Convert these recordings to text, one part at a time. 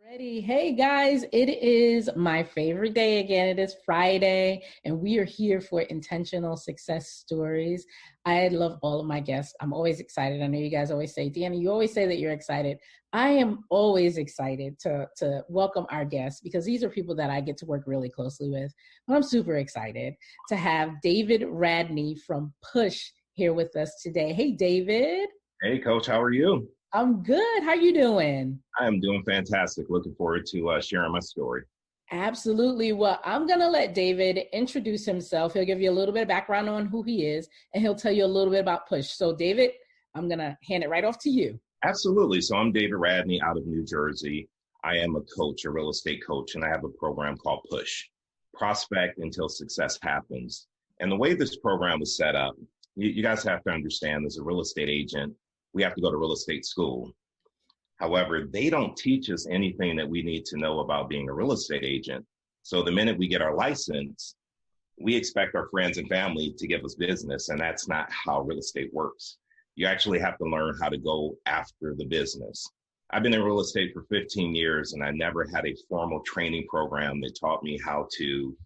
Alrighty. Hey guys, it is my favorite day again. It is Friday, and we are here for intentional success stories. I love all of my guests. I'm always excited. I know you guys always say, Deana, you always say that you're excited. I am always excited to welcome our guests because these are people that I get to work really closely with. But I'm super excited to have David Radney from Push here with us today. Hey, David. Hey, Coach, how are you? I'm good. How you doing? I am doing fantastic. Looking forward to sharing my story. Absolutely. Well, I'm going to let David introduce himself. He'll give you a little bit of background on who he is, and he'll tell you a little bit about Push. So, David, I'm going to hand it right off to you. Absolutely. So I'm David Radney out of New Jersey. I am a coach, a real estate coach, and I have a program called Push, Prospect Until Success Happens. And the way this program was set up, you guys have to understand as a real estate agent, we have to go to real estate school. However, they don't teach us anything that we need to know about being a real estate agent. So the minute we get our license, we expect our friends and family to give us business, and that's not how real estate works. You actually have to learn how to go after the business. I've been in real estate for 15 years, and I never had a formal training program that taught me how to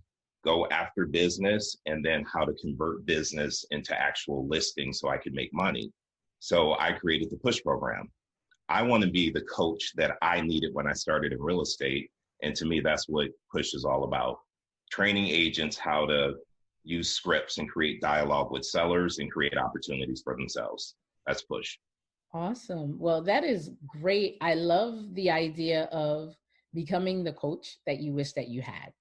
go after business and then how to convert business into actual listings so I could make money. So I created the Push program. I want to be the coach that I needed when I started in real estate. And to me, that's what Push is all about. Training agents how to use scripts and create dialogue with sellers and create opportunities for themselves. That's Push. Awesome. Well, that is great. I love the idea of becoming the coach that you wish that you had.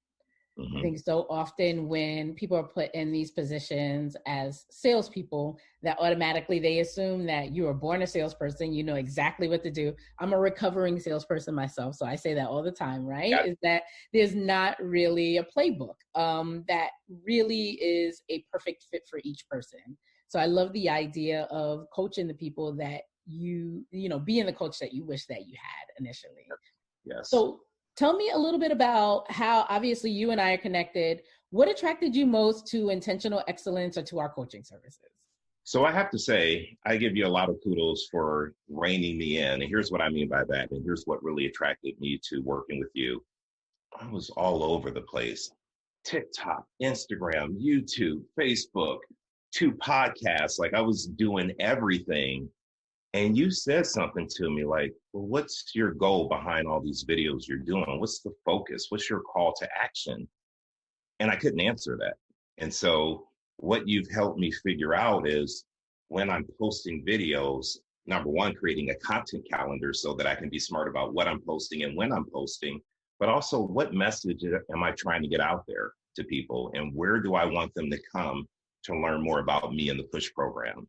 I think so often when people are put in these positions as salespeople, that automatically they assume that you were born a salesperson, you know exactly what to do. I'm a recovering salesperson myself, so I say that all the time, right? Yeah. Is that there's not really a playbook that really is a perfect fit for each person. So I love the idea of coaching the people that being the coach that you wish that you had initially. Yes. So tell me a little bit about how, obviously, you and I are connected. What attracted you most to intentional excellence or to our coaching services? So I have to say, I give you a lot of kudos for reining me in. And here's what I mean by that. And here's what really attracted me to working with you. I was all over the place. TikTok, Instagram, YouTube, Facebook, 2 podcasts. Like I was doing everything. And you said something to me like, well, what's your goal behind all these videos you're doing? What's the focus? What's your call to action? And I couldn't answer that. And so what you've helped me figure out is when I'm posting videos, number one, creating a content calendar so that I can be smart about what I'm posting and when I'm posting, but also what message am I trying to get out there to people and where do I want them to come to learn more about me in the Push program?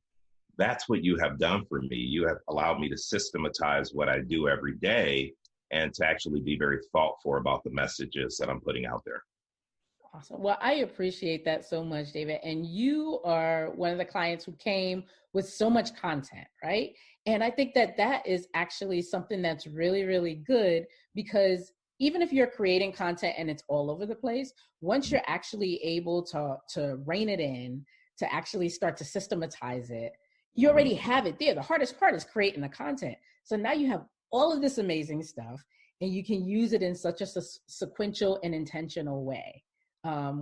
That's what you have done for me. You have allowed me to systematize what I do every day and to actually be very thoughtful about the messages that I'm putting out there. Awesome. Well, I appreciate that so much, David. And you are one of the clients who came with so much content, right? And I think that that is actually something that's really, really good because even if you're creating content and it's all over the place, once you're actually able to rein it in, to actually start to systematize it, you already have it there. The hardest part is creating the content. So now you have all of this amazing stuff and you can use it in such a sequential and intentional way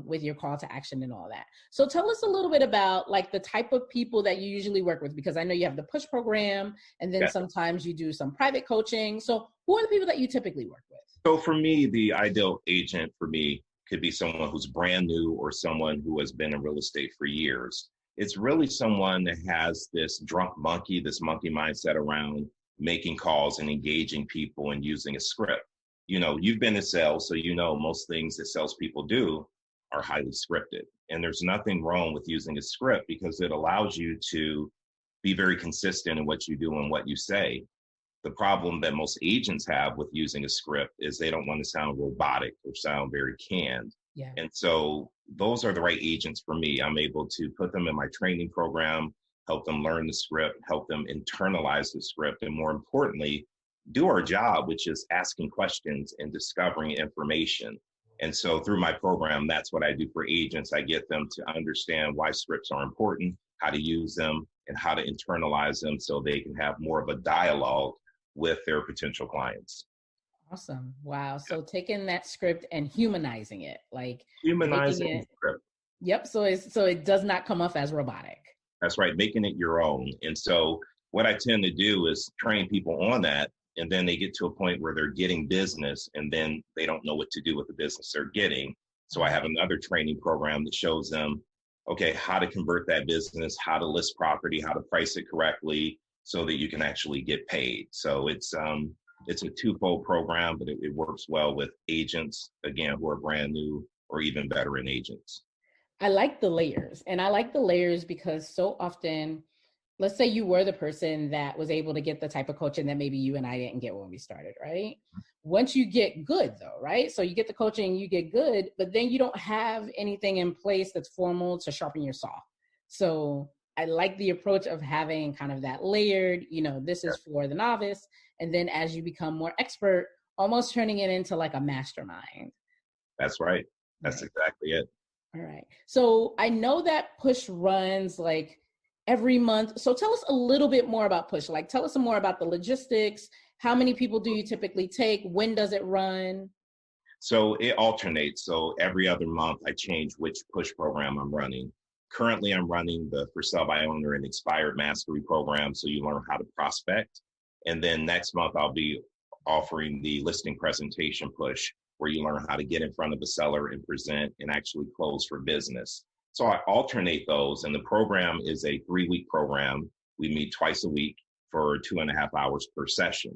with your call to action and all that. So tell us a little bit about like the type of people that you usually work with, because I know you have the Push program and then sometimes you do some private coaching. So who are the people that you typically work with? So for me, the ideal agent for me could be someone who's brand new or someone who has been in real estate for years. It's really someone that has this this monkey mindset around making calls and engaging people and using a script. You know, you've been in sales, so you know most things that salespeople do are highly scripted. And there's nothing wrong with using a script because it allows you to be very consistent in what you do and what you say. The problem that most agents have with using a script is they don't want to sound robotic or sound very canned. Yeah. And so those are the right agents for me. I'm able to put them in my training program, help them learn the script, help them internalize the script, and more importantly, do our job, which is asking questions and discovering information. And so through my program, that's what I do for agents. I get them to understand why scripts are important, how to use them, and how to internalize them so they can have more of a dialogue with their potential clients. Awesome. Wow. So taking that script and humanizing it, like making Humanizing the it, script. yep. So it does not come off as robotic. That's right, making it your own. And so what I tend to do is train people on that. And then they get to a point where they're getting business and then they don't know what to do with the business they're getting. So I have another training program that shows them, okay, how to convert that business, how to list property, how to price it correctly so that you can actually get paid. So it's a twofold program, but it works well with agents, again, who are brand new or even veteran agents. I like the layers, and I like the layers because so often, let's say you were the person that was able to get the type of coaching that maybe you and I didn't get when we started, right? Once you get good though, right? So you get the coaching, you get good, but then you don't have anything in place that's formal to sharpen your saw. So I like the approach of having kind of that layered, this is for the novice. And then as you become more expert, almost turning it into like a mastermind. That's right. That's Right. exactly it. All right. So I know that Push runs like every month. So tell us a little bit more about Push. Like tell us some more about the logistics. How many people do you typically take? When does it run? So it alternates. So every other month, I change which push program I'm running. Currently, I'm running the For Sale by Owner and Expired Mastery program. So you learn how to prospect. And then next month, I'll be offering the listing presentation push, where you learn how to get in front of a seller and present and actually close for business. So I alternate those. And the program is a 3-week program. We meet twice a week for 2.5 hours per session.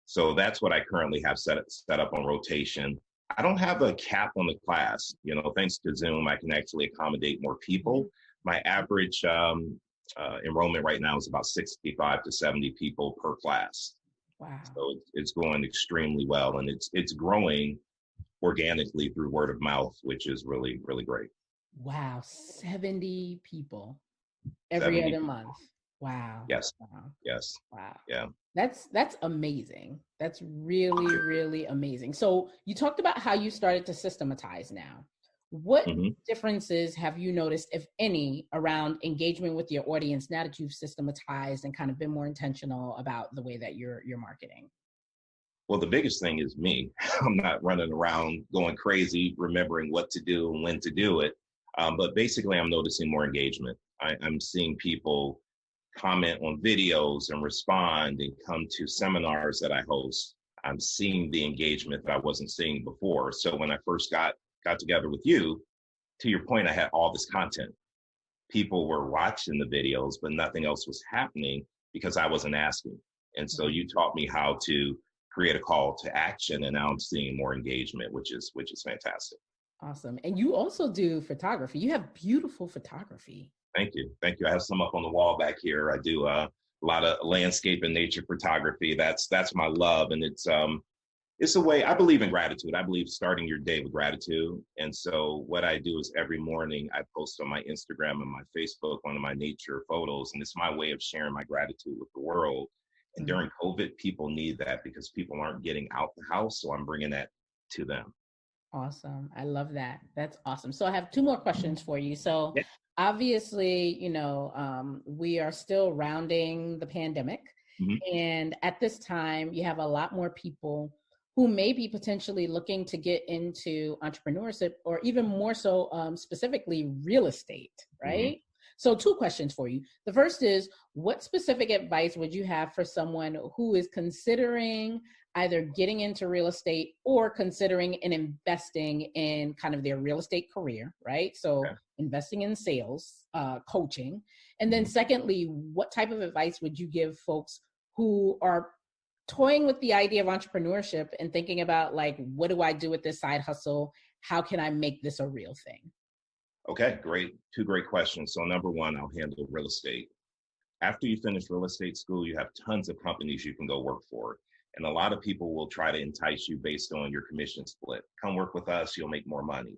So that's what I currently have set up on rotation. I don't have a cap on the class. Thanks to Zoom, I can actually accommodate more people. My average enrollment right now is about 65 to 70 people per class. Wow. So it's going extremely well, and it's growing organically through word of mouth, which is really, really great. Wow. 70 people every other month. Wow. Yes. Wow. Yes. Wow. Yeah. That's amazing. That's really, really amazing. So you talked about how you started to systematize now. What differences have you noticed, if any, around engagement with your audience now that you've systematized and kind of been more intentional about the way that you're marketing? Well, the biggest thing is me. I'm not running around going crazy, remembering what to do and when to do it. But basically, I'm noticing more engagement. I'm seeing people comment on videos and respond and come to seminars that I host. I'm seeing the engagement that I wasn't seeing before. So when I first got together with you, to your point, I had all this content. People were watching the videos, but nothing else was happening because I wasn't asking. And so you taught me how to create a call to action, and now I'm seeing more engagement, which is fantastic. Awesome. And you also do photography. You have beautiful photography. Thank you. Thank you. I have some up on the wall back here. I do a lot of landscape and nature photography. That's my love. And it's a way. I believe in gratitude. I believe starting your day with gratitude. And so what I do is every morning I post on my Instagram and my Facebook one of my nature photos. And it's my way of sharing my gratitude with the world. And during COVID, people need that because people aren't getting out the house. So I'm bringing that to them. Awesome. I love that. That's awesome. So I have 2 more questions for you. So obviously, we are still rounding the pandemic. And at this time, you have a lot more people who may be potentially looking to get into entrepreneurship, or even more so specifically real estate, right? So 2 questions for you. The first is, what specific advice would you have for someone who is considering either getting into real estate or considering and investing in kind of their real estate career, right? So investing in sales, coaching. And then secondly, what type of advice would you give folks who are toying with the idea of entrepreneurship and thinking about, like, what do I do with this side hustle? How can I make this a real thing? Okay, great. 2 great questions. So number one, I'll handle real estate. After you finish real estate school, you have tons of companies you can go work for. And a lot of people will try to entice you based on your commission split. Come work with us, you'll make more money.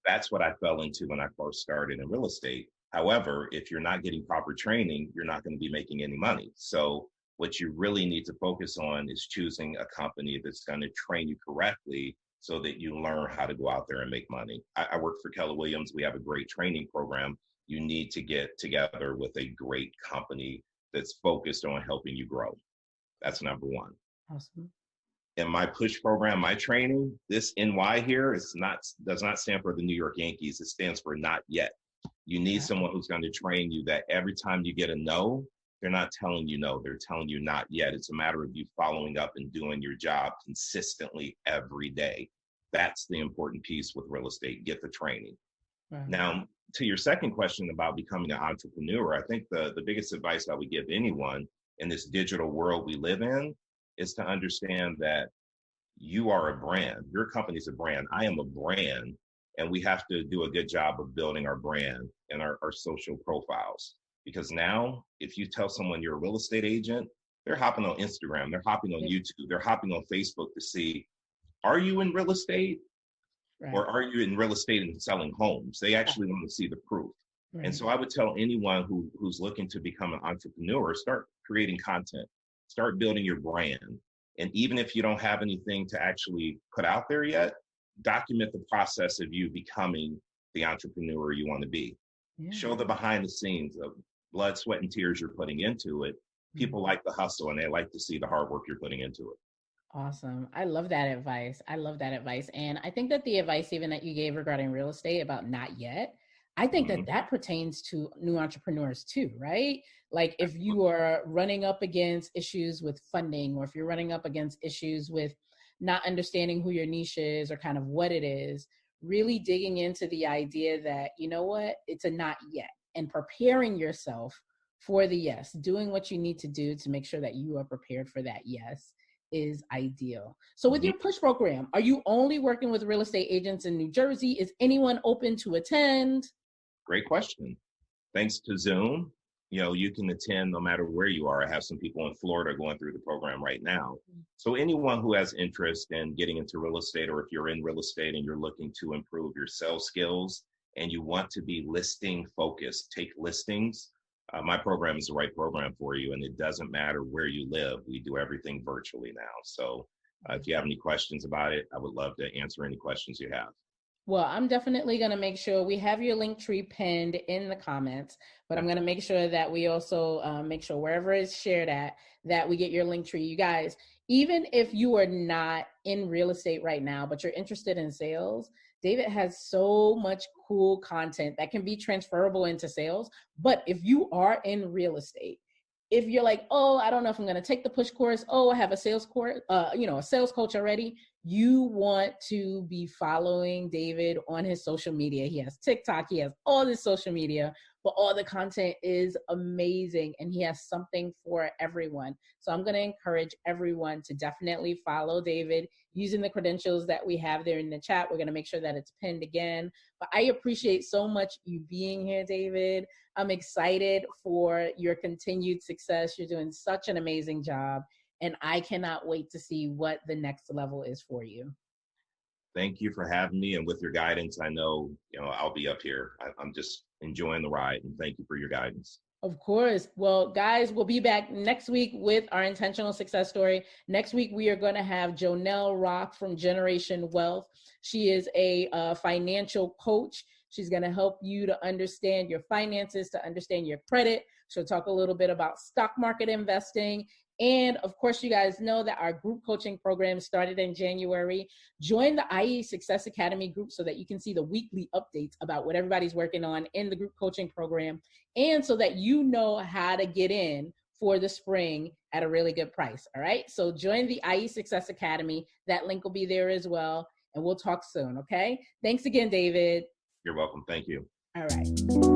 That's what I fell into when I first started in real estate. However, if you're not getting proper training, you're not going to be making any money. So what you really need to focus on is choosing a company that's going to train you correctly so that you learn how to go out there and make money. I work for Keller Williams. We have a great training program. You need to get together with a great company that's focused on helping you grow. That's number one. Awesome. in my push program, my training, this NY here does not stand for the New York Yankees. It stands for not yet. You need someone who's going to train you that every time you get a no, they're not telling you no, they're telling you not yet. It's a matter of you following up and doing your job consistently every day. That's the important piece with real estate. Get the training. Right. Now, to your second question about becoming an entrepreneur, I think the biggest advice I would give anyone in this digital world we live in is to understand that you are a brand. Your company's a brand. I am a brand. And we have to do a good job of building our brand and our social profiles. Because now, if you tell someone you're a real estate agent, they're hopping on Instagram, they're hopping on YouTube, they're hopping on Facebook to see, are you in real estate? Right. Or are you in real estate and selling homes? They actually want to see the proof. Right. And so I would tell anyone who's looking to become an entrepreneur, start creating content, start building your brand. And even if you don't have anything to actually put out there yet, document the process of you becoming the entrepreneur you want to be. Yeah. Show the behind the scenes of blood, sweat, and tears you're putting into it. People like the hustle and they like to see the hard work you're putting into it. Awesome. I love that advice. And I think that the advice even that you gave regarding real estate about not yet, I think that pertains to new entrepreneurs too, right? Like if you are running up against issues with funding, or if you're running up against issues with not understanding who your niche is or kind of what it is, really digging into the idea that, you know what, it's a not yet, and preparing yourself for the yes, doing what you need to do to make sure that you are prepared for that yes is ideal. So with your push program, are you only working with real estate agents in New Jersey? Is anyone open to attend? Great question. Thanks to Zoom, you can attend no matter where you are. I have some people in Florida going through the program right now. So anyone who has interest in getting into real estate, or if you're in real estate and you're looking to improve your sales skills and you want to be listing focused, take listings, my program is the right program for you. And it doesn't matter where you live. We do everything virtually now. So if you have any questions about it, I would love to answer any questions you have. Well, I'm definitely going to make sure we have your link tree pinned in the comments, but I'm going to make sure that we also make sure wherever it's shared at, that we get your link tree. You guys, even if you are not in real estate right now, but you're interested in sales, David has so much cool content that can be transferable into sales. But if you are in real estate, if you're like, oh, I don't know if I'm going to take the push course. Oh, I have a sales course, a sales coach already. You want to be following David on his social media. He has TikTok. He has all this social media, but all the content is amazing. And he has something for everyone. So I'm going to encourage everyone to definitely follow David using the credentials that we have there in the chat. We're going to make sure that it's pinned again. But I appreciate so much you being here, David. I'm excited for your continued success. You're doing such an amazing job. And I cannot wait to see what the next level is for you. Thank you for having me. And with your guidance, I know, I'll be up here. I'm just enjoying the ride. And thank you for your guidance. Of course. Well, guys, we'll be back next week with our intentional success story. Next week, we are going to have Jonelle Rock from Generation Wealth. She is a financial coach. She's going to help you to understand your finances, to understand your credit. She'll talk a little bit about stock market investing. And of course, you guys know that our group coaching program started in January. Join the IE Success Academy group so that you can see the weekly updates about what everybody's working on in the group coaching program, and so that you know how to get in for the spring at a really good price. All right. So join the IE Success Academy. That link will be there as well. And we'll talk soon. Okay. Thanks again, David. You're welcome. Thank you. All right.